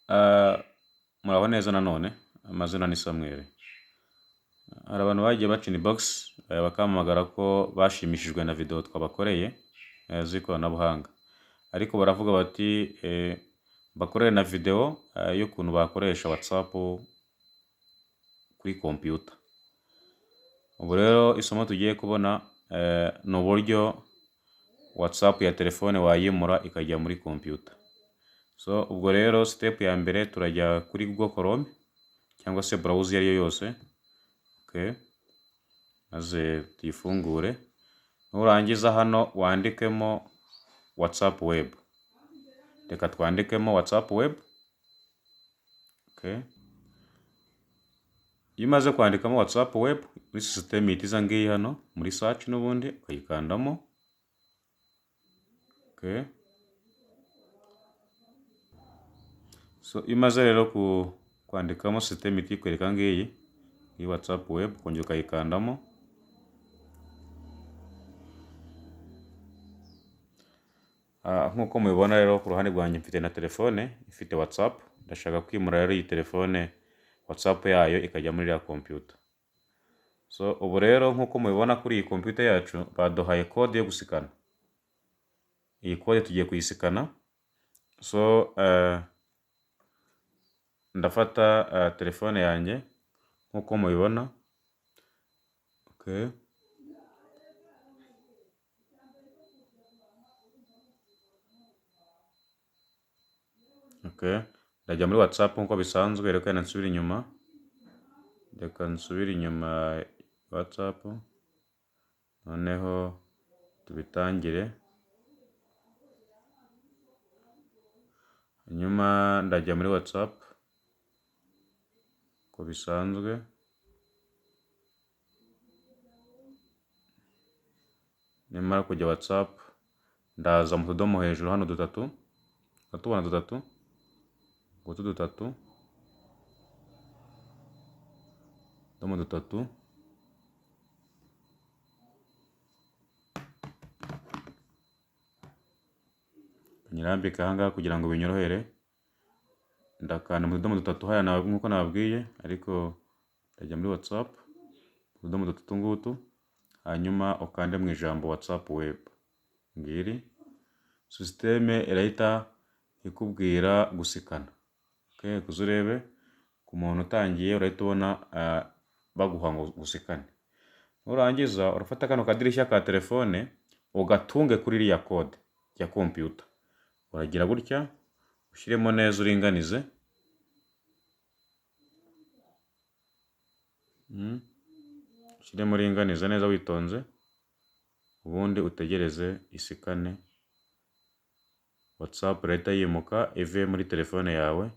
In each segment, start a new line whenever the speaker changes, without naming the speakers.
Ah, muraho neza nanone, amazina ni Samuel. Hari abantu bagiye baca inbox bakampamagara ko bashimishijwe na video twabakoreye z'ikoranabuhanga, ariko baravuga bati bakorere na video y'ukuntu bakoresha WhatsApp kuri computer. Ubu rero isomo tugiye kubona ni uburyo WhatsApp ya telefone wayimura ikajya muri computer. So ubwo rero step ya mbere turajya kuri Google Chrome cyangwa se browser iyo ariyo yose. Okay. Maze tuyifungure. Nurangiza hano wandikemo WhatsApp web. Reka twandikemo WhatsApp web. Okay. Iyo umaze kwandikamo WhatsApp web, muri system itiza ngiyi hano muri search n'ubundi ukayikandamo. Okay. So imaze rero kwandikamo system iti kwereka ngiyi iyi WhatsApp web, kongera ukayikandamo. Nkuko mubibona rero ku ruhande rwanjye mfite na telefone ifite WhatsApp. Ndashaka kwimura rero iyi telefone WhatsApp yayo ikajya muri ya computer. So ubu rero nkuko mubibona kuri iyi computer yacu baduhaye code yo gusikana. Iyi code tugiye kuyisikana. So ndafata telefone yanjye nkuko mubibona. Okay. Okay. Ndajya muri WhatsApp nkuko bisanzwe, reka nsubire inyuma. Reka nsubire inyuma WhatsApp. Noneho tubitangire. Hanyuma ndajya muri WhatsApp uko bisanzwe. Nimara kujya WhatsApp ndaza mu tudomo hejuru hano dutatu. Natubona dutatu. Ngutu dutatu. Domo dutatu. Nyirambika ahangaha kugira ngo binyorohere. Ndakanda mu tudomo dutatu haya nkuko nababwiye, ariko ndajya muri WhatsApp. Utudomo dutatu ngutu. Hanyuma ukande mu ijambo WhatsApp web. Ngiri. Systeme irahita ikubwira gusikana. Okay, kuzurebe ku muntu utangiye urahita ubona baguha ngo gusikane. Nurangiza urafata kano kadirishya ka telefone ugatunge kuri iriya code ya computer. Uragira gutya ushyiremo neza uringanize. Ushyiremo uringanize neza witonze. Ubundi utegereze isikane. WhatsApp leta yimuka ive muri telefone yawe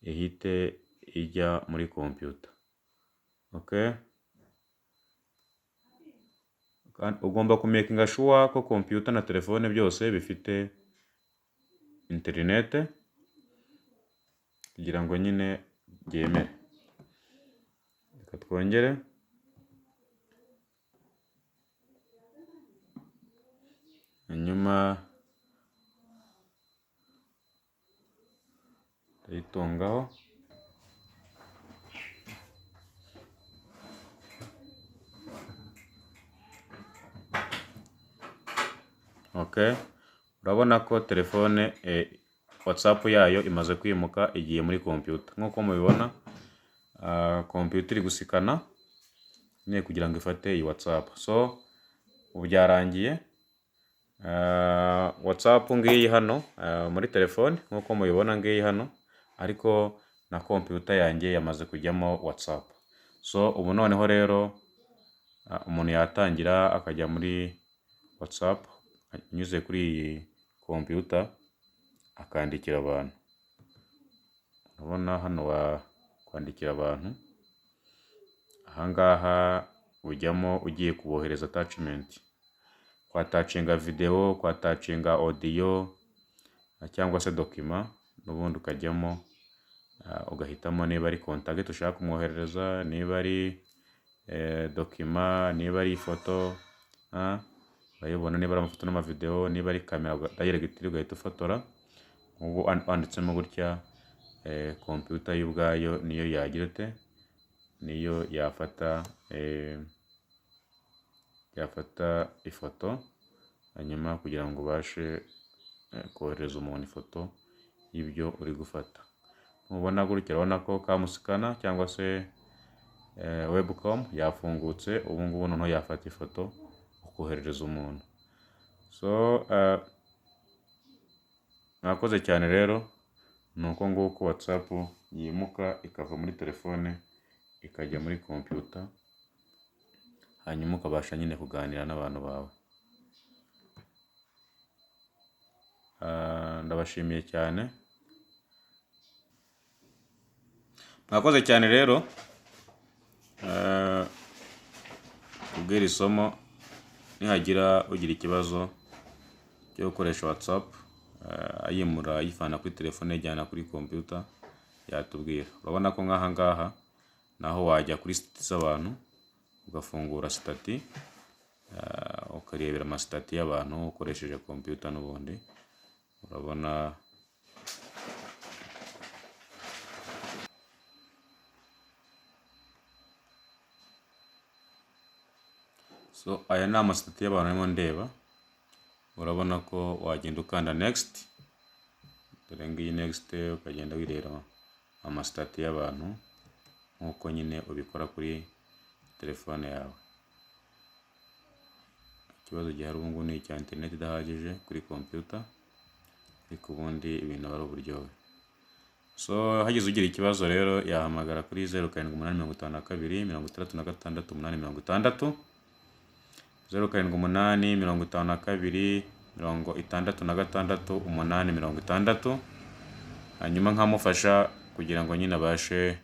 ihite ijya muri computer. Okay. Ugomba kumakinga sure ko computer na telefone byose bifite internet kugira ngo nyine byemere. Reka twongere. Hanyuma ndayitungaho. Okay. Urabona ko telefone WhatsApp yayo imaze kwimuka igiye muri computer. Nkuko mubibona computer iri gusikana ne kugira ngo ifate iyi WhatsApp. So ubu byarangiye. WhatsApp ngiyi hano muri telefone nkuko mubibona ngiyi hano, ariko na computer yanjye yamaze kujyamo WhatsApp. So ubu noneho rero umuntu yatangira akajya muri WhatsApp anyuze kuri iyi computer akandikira abantu. Urabona hano kwandikira abantu. Ahangaha ujyamo ugiye kubohereza attachment. Kwatacinga video, kwatacinga audio cyangwa se document, n'ubundi ukajyamo ugahitamo niba ari contact ushaka kumwoherereza, niba ari document, niba ari ifoto, urayibona niba ari amafoto n'amavideo, niba ari kamera direct ugahita ufotora. Ubu wanditsemo gutya computer yo ubwayo niyo yagira ite, niyo yafata ifoto, hanyuma kugira ngo ubashe kohereza umuntu ifoto y'ibyo uri gufata. Nubona gutya urabona ko kamusikana cyangwa se webcam yafungutse, ubu ngubu noneho yafata ifoto ukoherereza umuntu. So mwakoze cyane rero, ni uko nguko WhatsApp yimuka ikava muri telefone ikajya muri computer, hanyuma ukabasha nyine kuganira n'abantu bawe. Ndabashimiye cyane, mwakoze cyane rero kubw'iri somo. Nihagira ugira ikibazo cyo gukoresha WhatsApp ayimura ayivana kuri telefone ajyana kuri computer, yatubwira. Urabona ko nk'aha ngaha naho wajya kuri sitati z'abantu ugafungura sitati, ukarebera amasitati y'abantu ukoresheje computer n'ubundi. Urabona so aya ni amasitati y'abantu arimo ndeba. Urabona ko wagenda ukanda next, dore ngiyi next, ukagenda wireba amasitati y'abantu nk'uko nyine ubikora kuri telefone yawe. Ikibazo gihari ubu ngubu ni icya internet idahagije kuri computer, ariko ubundi ibintu aba ari uburyohe. So hagize ugira ikibazo rero yahamagara kuri 0782 66 0852 66 860, hanyuma nkamufasha kugira ngo nyine abashe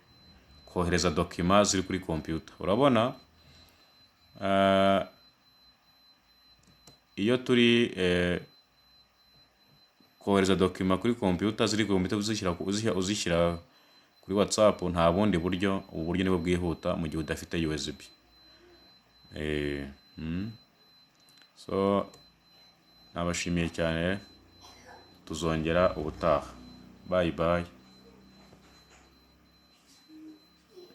kohereza dokima ziri kuri computer. Urabona iyo turi kohereza dokima kuri computer ziri computer uzishyira kuri WhatsApp, nta bundi buryo, ubu buryo nibwo bwihuta mu gihe udafite USB. So nabashimiye cyane, tuzongera ubutaha. Bye bye.